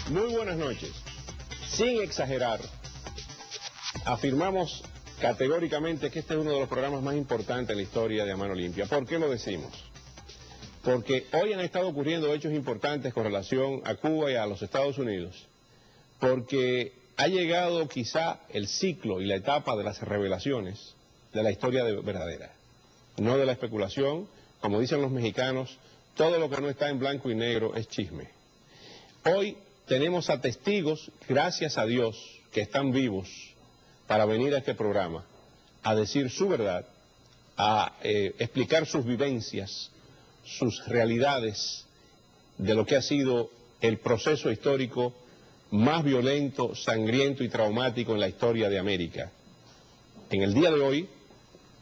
Muy buenas noches. Sin exagerar, afirmamos categóricamente que este es uno de los programas más importantes en la historia de A Mano Limpia. ¿Por qué lo decimos? Porque hoy han estado ocurriendo hechos importantes con relación a Cuba y a los Estados Unidos, porque ha llegado quizá el ciclo y la etapa de las revelaciones de la historia verdadera, no de la especulación. Como dicen los mexicanos, todo lo que no está en blanco y negro es chisme. Hoy tenemos a testigos, gracias a Dios, que están vivos para venir a este programa a decir su verdad, a explicar sus vivencias, sus realidades de lo que ha sido el proceso histórico más violento, sangriento y traumático en la historia de América. En el día de hoy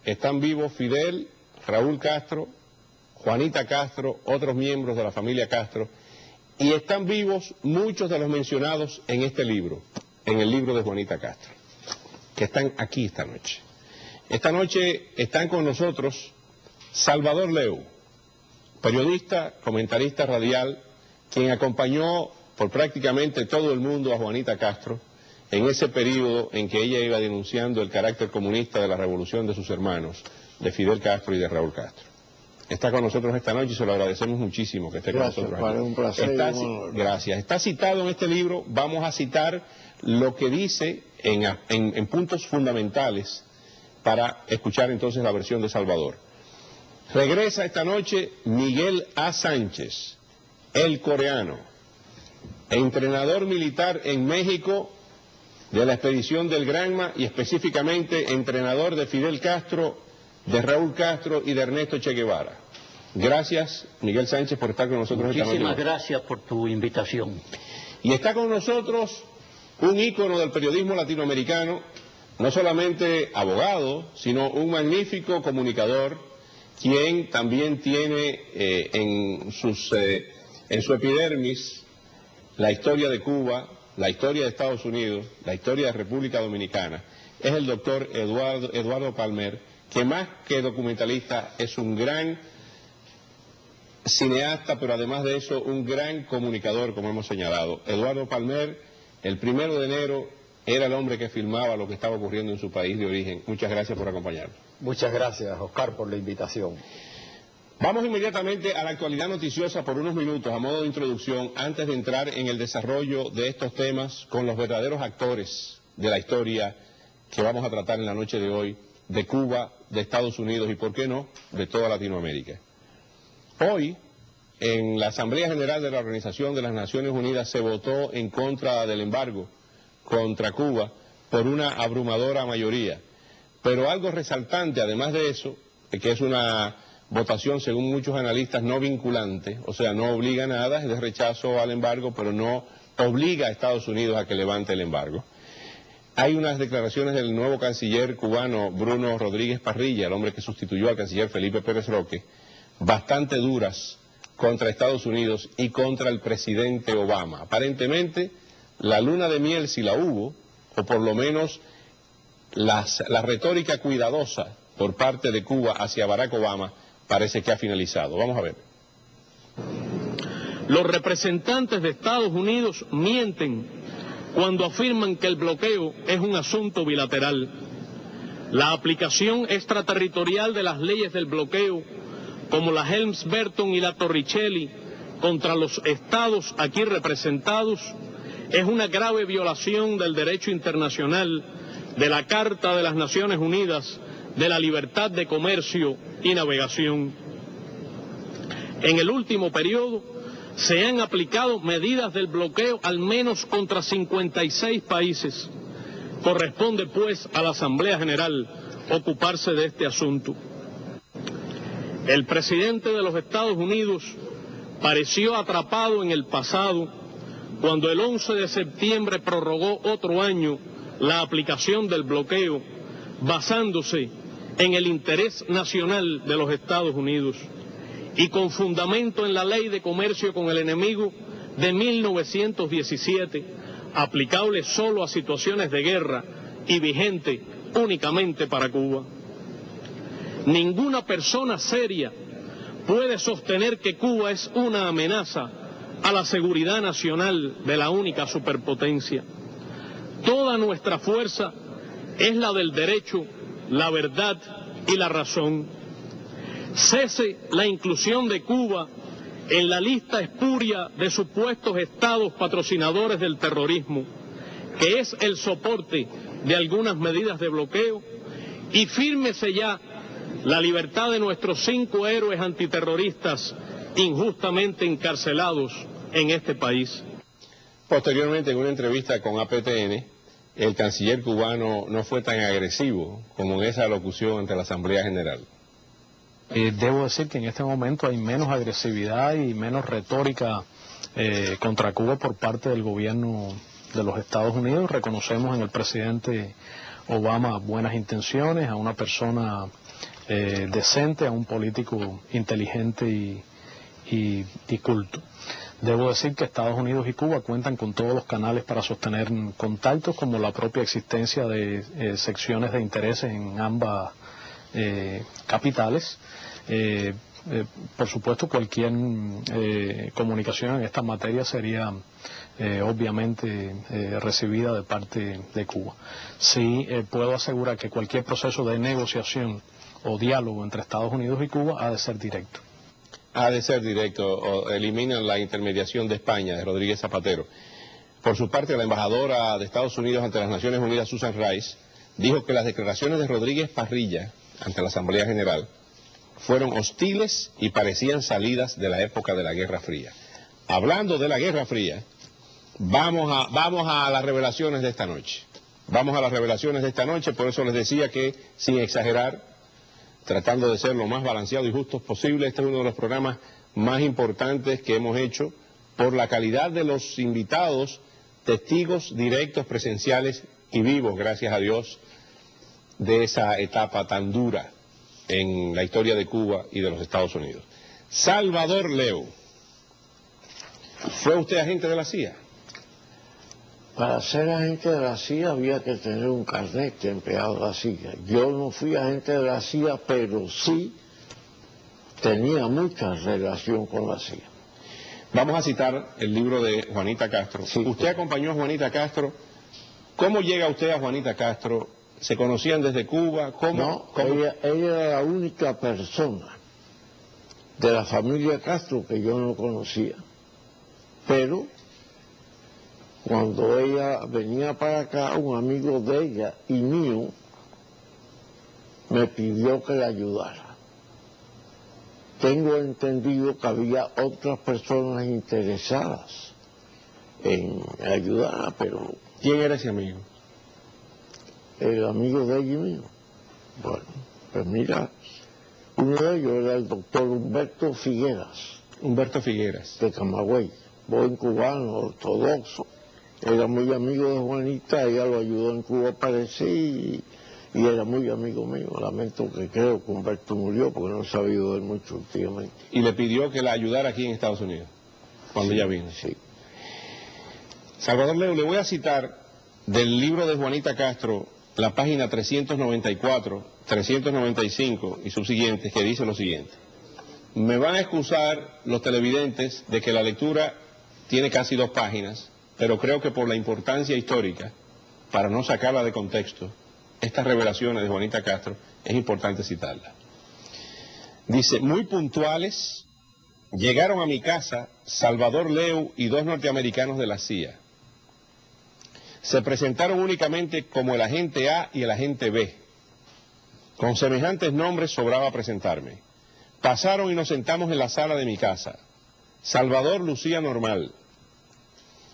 están vivos Fidel, Raúl Castro, Juanita Castro, otros miembros de la familia Castro, y están vivos muchos de los mencionados en este libro, en el libro de Juanita Castro, que están aquí esta noche. Esta noche están con nosotros Salvador Leu, periodista, comentarista radial, quien acompañó por prácticamente todo el mundo a Juanita Castro en ese periodo en que ella iba denunciando el carácter comunista de la revolución de sus hermanos, de Fidel Castro y de Raúl Castro. Está con nosotros esta noche y se lo agradecemos muchísimo que esté con nosotros aquí. Un placer. Gracias. Está citado en este libro. Vamos a citar lo que dice en puntos fundamentales para escuchar entonces la versión de Salvador. Regresa esta noche Miguel A. Sánchez, el coreano, entrenador militar en México de la expedición del Granma y específicamente entrenador de Fidel Castro, de Raúl Castro y de Ernesto Che Guevara. Gracias, Miguel Sánchez, por estar con nosotros esta noche. Muchísimas gracias por tu invitación. Y está con nosotros un ícono del periodismo latinoamericano, no solamente abogado, sino un magnífico comunicador, quien también tiene en su epidermis la historia de Cuba, la historia de Estados Unidos, la historia de República Dominicana. Es el doctor Eduardo Palmer, que más que documentalista es un gran cineasta, pero además de eso un gran comunicador, como hemos señalado. Eduardo Palmer, el 1 de enero, era el hombre que filmaba lo que estaba ocurriendo en su país de origen. Muchas gracias por acompañarnos. Muchas gracias, Oscar, por la invitación. Vamos inmediatamente a la actualidad noticiosa por unos minutos, a modo de introducción, antes de entrar en el desarrollo de estos temas con los verdaderos actores de la historia que vamos a tratar en la noche de hoy, de Cuba, de Estados Unidos y, por qué no, de toda Latinoamérica. Hoy, en la Asamblea General de la Organización de las Naciones Unidas se votó en contra del embargo contra Cuba por una abrumadora mayoría. Pero algo resaltante, además de eso, que es una votación, según muchos analistas, no vinculante, o sea, no obliga a nada, es de rechazo al embargo, pero no obliga a Estados Unidos a que levante el embargo. Hay unas declaraciones del nuevo canciller cubano Bruno Rodríguez Parrilla, el hombre que sustituyó al canciller Felipe Pérez Roque, bastante duras contra Estados Unidos y contra el presidente Obama. Aparentemente, la luna de miel, si la hubo, o por lo menos la retórica cuidadosa por parte de Cuba hacia Barack Obama, parece que ha finalizado. Vamos a ver. Los representantes de Estados Unidos mienten cuando afirman que el bloqueo es un asunto bilateral. La aplicación extraterritorial de las leyes del bloqueo, como la Helms-Burton y la Torricelli, contra los estados aquí representados, es una grave violación del derecho internacional, de la Carta de las Naciones Unidas, de la libertad de comercio y navegación. En el último periodo se han aplicado medidas del bloqueo al menos contra 56 países. Corresponde pues a la Asamblea General ocuparse de este asunto. El presidente de los Estados Unidos pareció atrapado en el pasado cuando el 11 de septiembre prorrogó otro año la aplicación del bloqueo, basándose en el interés nacional de los Estados Unidos y con fundamento en la Ley de Comercio con el Enemigo de 1917, aplicable solo a situaciones de guerra y vigente únicamente para Cuba. Ninguna persona seria puede sostener que Cuba es una amenaza a la seguridad nacional de la única superpotencia. Toda nuestra fuerza es la del derecho, la verdad y la razón. Cese la inclusión de Cuba en la lista espuria de supuestos estados patrocinadores del terrorismo, que es el soporte de algunas medidas de bloqueo, y fírmese ya la libertad de nuestros 5 héroes antiterroristas injustamente encarcelados en este país. Posteriormente, en una entrevista con APTN, el canciller cubano no fue tan agresivo como en esa locución ante la Asamblea General. Debo decir que en este momento hay menos agresividad y menos retórica contra Cuba por parte del gobierno de los Estados Unidos. Reconocemos en el presidente Obama buenas intenciones, a una persona decente, a un político inteligente y culto. Debo decir que Estados Unidos y Cuba cuentan con todos los canales para sostener contactos, como la propia existencia de secciones de intereses en ambas capitales. Por supuesto, cualquier comunicación en esta materia sería obviamente recibida de parte de Cuba. Sí, puedo asegurar que cualquier proceso de negociación o diálogo entre Estados Unidos y Cuba ha de ser directo. Ha de ser directo, o eliminan la intermediación de España, de Rodríguez Zapatero. Por su parte, la embajadora de Estados Unidos ante las Naciones Unidas, Susan Rice, dijo que las declaraciones de Rodríguez Parrilla ante la Asamblea General fueron hostiles y parecían salidas de la época de la Guerra Fría. Hablando de la Guerra Fría, vamos a las revelaciones de esta noche. Vamos a las revelaciones de esta noche, por eso les decía que, sin exagerar, tratando de ser lo más balanceado y justos posible, este es uno de los programas más importantes que hemos hecho por la calidad de los invitados, testigos directos, presenciales y vivos, gracias a Dios, de esa etapa tan dura en la historia de Cuba y de los Estados Unidos. Salvador Leu, ¿fue usted agente de la CIA? Para ser agente de la CIA había que tener un carnet de empleado de la CIA. Yo no fui agente de la CIA, pero sí tenía mucha relación con la CIA. Vamos a citar el libro de Juanita Castro. Sí. Usted acompañó a Juanita Castro. ¿Cómo llega usted a Juanita Castro? ¿Se conocían desde Cuba? No, ella era la única persona de la familia Castro que yo no conocía. Pero cuando ella venía para acá, un amigo de ella y mío me pidió que la ayudara. Tengo entendido que había otras personas interesadas en ayudarla, pero... ¿Quién era ese amigo? El amigo de ella y mío. Bueno, pues mira, uno de ellos era el doctor Humberto Figueras. Humberto Figueras. De Camagüey, buen cubano, ortodoxo. Era muy amigo de Juanita, ella lo ayudó en Cuba, parece, y era muy amigo mío. Lamento que creo que Humberto murió porque no he sabido de él mucho últimamente. Y le pidió que la ayudara aquí en Estados Unidos, cuando ella vino. Sí. Salvador Leu, le voy a citar del libro de Juanita Castro, la página 394, 395 y subsiguientes, que dice lo siguiente. Me van a excusar los televidentes de que la lectura tiene casi 2 páginas, pero creo que por la importancia histórica, para no sacarla de contexto, estas revelaciones de Juanita Castro, es importante citarlas. Dice, muy puntuales, llegaron a mi casa Salvador Leu y 2 norteamericanos de la CIA. Se presentaron únicamente como el agente A y el agente B. Con semejantes nombres sobraba presentarme. Pasaron y nos sentamos en la sala de mi casa. Salvador lucía normal.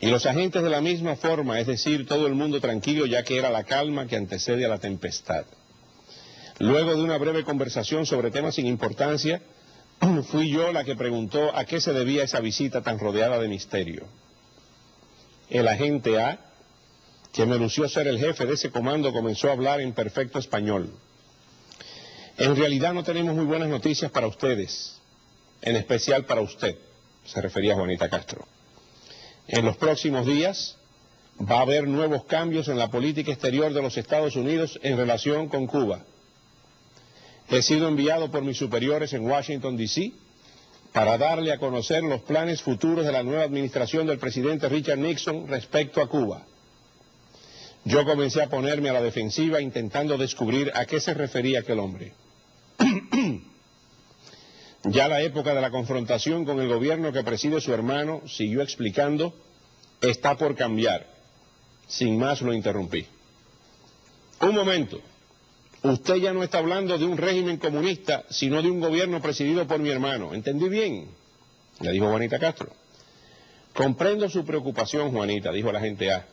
Y los agentes de la misma forma, es decir, todo el mundo tranquilo, ya que era la calma que antecede a la tempestad. Luego de una breve conversación sobre temas sin importancia, fui yo la que preguntó a qué se debía esa visita tan rodeada de misterio. El agente A, que me lució ser el jefe de ese comando, comenzó a hablar en perfecto español. En realidad no tenemos muy buenas noticias para ustedes, en especial para usted, se refería a Juanita Castro. En los próximos días va a haber nuevos cambios en la política exterior de los Estados Unidos en relación con Cuba. He sido enviado por mis superiores en Washington, D.C., para darle a conocer los planes futuros de la nueva administración del presidente Richard Nixon respecto a Cuba. Yo comencé a ponerme a la defensiva intentando descubrir a qué se refería aquel hombre. Ya la época de la confrontación con el gobierno que preside su hermano, siguió explicando, está por cambiar. Sin más lo interrumpí. Un momento. Usted ya no está hablando de un régimen comunista, sino de un gobierno presidido por mi hermano. ¿Entendí bien?, le dijo Juanita Castro. Comprendo su preocupación, Juanita, dijo la agente A.